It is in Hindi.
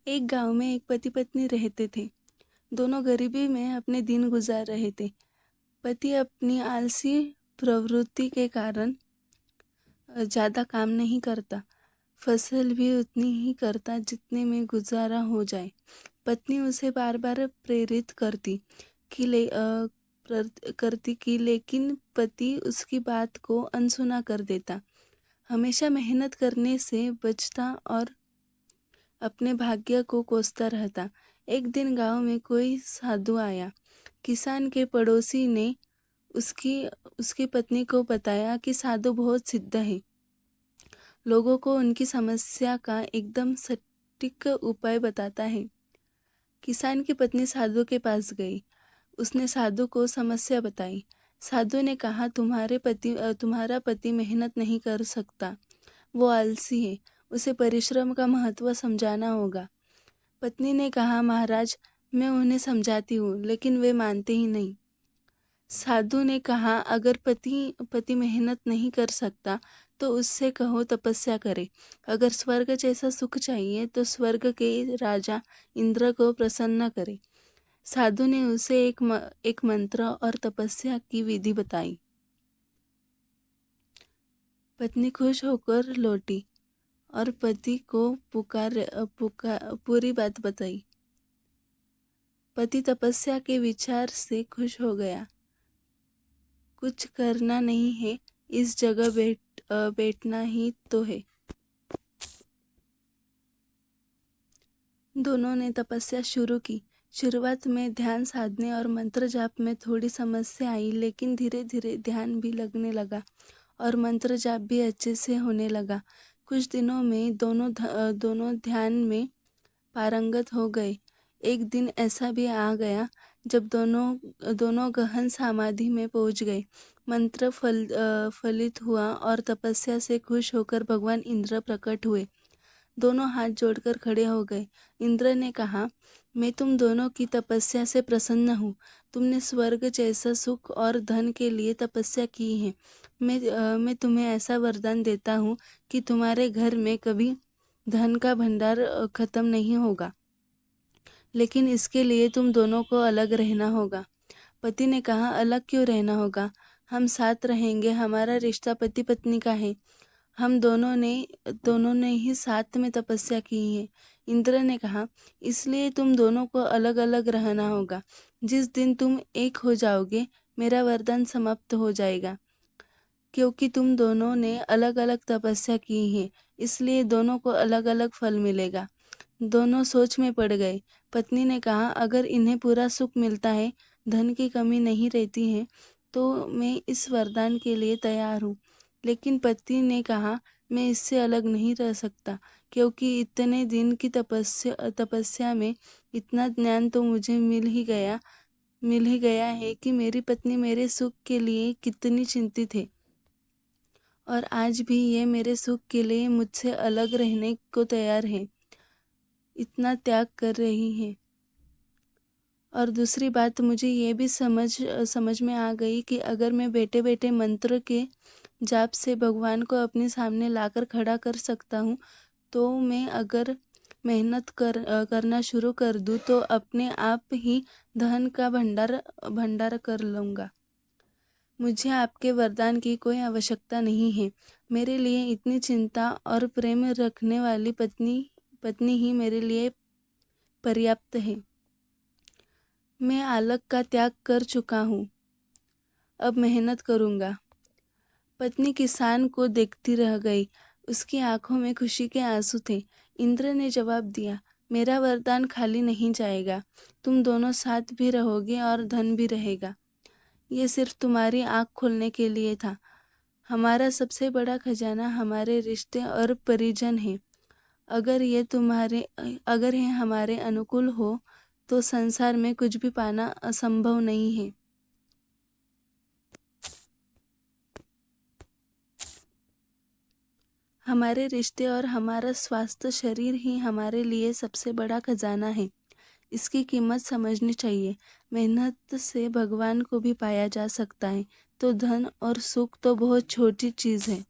एक गांव में एक पति पत्नी रहते थे। दोनों गरीबी में अपने दिन गुजार रहे थे। पति अपनी आलसी प्रवृत्ति के कारण ज़्यादा काम नहीं करता, फसल भी उतनी ही करता जितने में गुजारा हो जाए। पत्नी उसे बार बार प्रेरित करती कि लेकिन पति उसकी बात को अनसुना कर देता। हमेशा मेहनत करने से बचता और अपने भाग्य को कोसता रहता। एक दिन गांव में कोई साधु आया। किसान के पड़ोसी ने उसकी उसकी पत्नी को बताया कि साधु बहुत सिद्ध है, लोगों को उनकी समस्या का एकदम सटीक उपाय बताता है। किसान की पत्नी साधु के पास गई। उसने साधु को समस्या बताई। साधु ने कहा, तुम्हारा पति मेहनत नहीं कर सकता, वो आलसी है, उसे परिश्रम का महत्व समझाना होगा। पत्नी ने कहा, महाराज, मैं उन्हें समझाती हूँ लेकिन वे मानते ही नहीं। साधु ने कहा, अगर पति मेहनत नहीं कर सकता तो उससे कहो तपस्या करे। अगर स्वर्ग जैसा सुख चाहिए तो स्वर्ग के राजा इंद्र को प्रसन्न करे। साधु ने उसे एक मंत्र और तपस्या की विधि बताई। पत्नी खुश होकर लौटी और पति को पूरी बात बताई। पति तपस्या के विचार से खुश हो गया। कुछ करना नहीं है, इस जगह बैठना ही तो है। दोनों ने तपस्या शुरू की। शुरुआत में ध्यान साधने और मंत्र जाप में थोड़ी समस्या आई, लेकिन धीरे धीरे ध्यान भी लगने लगा और मंत्र जाप भी अच्छे से होने लगा। कुछ दिनों में दोनों ध्यान में पारंगत हो गए। एक दिन ऐसा भी आ गया जब दोनों गहन समाधि में पहुंच गए। मंत्र फलित हुआ और तपस्या से खुश होकर भगवान इंद्र प्रकट हुए। दोनों हाथ जोड़कर खड़े हो गए। इंद्र ने कहा, मैं तुम दोनों की तपस्या से प्रसन्न हूँ। तुमने स्वर्ग जैसा सुख और धन के लिए तपस्या की है। मैं तुम्हें ऐसा वरदान देता हूँ कि तुम्हारे घर में कभी धन का भंडार खत्म नहीं होगा, लेकिन इसके लिए तुम दोनों को अलग रहना होगा। पति ने कहा, अलग क्यों रहना होगा? हम साथ रहेंगे, हमारा रिश्ता पति पत्नी का है। हम दोनों ने ही साथ में तपस्या की है। इंद्र ने कहा, इसलिए तुम दोनों को अलग अलग रहना होगा। जिस दिन तुम एक हो जाओगे, मेरा वरदान समाप्त हो जाएगा। क्योंकि तुम दोनों ने अलग अलग तपस्या की है, इसलिए दोनों को अलग अलग फल मिलेगा। दोनों सोच में पड़ गए। पत्नी ने कहा, अगर इन्हें पूरा सुख मिलता है, धन की कमी नहीं रहती है, तो मैं इस वरदान के लिए तैयार हूँ। लेकिन पति ने कहा, मैं इससे अलग नहीं रह सकता, क्योंकि इतने दिन की तपस्या में इतना ज्ञान तो मुझे मिल ही गया है कि मेरी पत्नी मेरे सुख के लिए कितनी चिंतित है, और आज भी ये मेरे सुख के लिए मुझसे अलग रहने को तैयार है, इतना त्याग कर रही है। और दूसरी बात, मुझे ये भी समझ में आ गई कि अगर मैं बैठे बैठे मंत्र के जाप से भगवान को अपने सामने लाकर खड़ा कर सकता हूँ, तो मैं अगर करना शुरू कर दूँ तो अपने आप ही धन का भंडार कर लूँगा। मुझे आपके वरदान की कोई आवश्यकता नहीं है। मेरे लिए इतनी चिंता और प्रेम रखने वाली पत्नी ही मेरे लिए पर्याप्त है। मैं आलक का त्याग कर चुका हूँ, अब मेहनत करूँगा। पत्नी किसान को देखती रह गई। उसकी आंखों में खुशी के आंसू थे। इंद्र ने जवाब दिया, मेरा वरदान खाली नहीं जाएगा। तुम दोनों साथ भी रहोगे और धन भी रहेगा। ये सिर्फ तुम्हारी आँख खोलने के लिए था। हमारा सबसे बड़ा खजाना हमारे रिश्ते और परिजन है। अगर ये हमारे अनुकूल हो तो संसार में कुछ भी पाना असंभव नहीं है। हमारे रिश्ते और हमारा स्वास्थ्य शरीर ही हमारे लिए सबसे बड़ा खजाना है। इसकी कीमत समझनी चाहिए। मेहनत से भगवान को भी पाया जा सकता है, तो धन और सुख तो बहुत छोटी चीज़ है।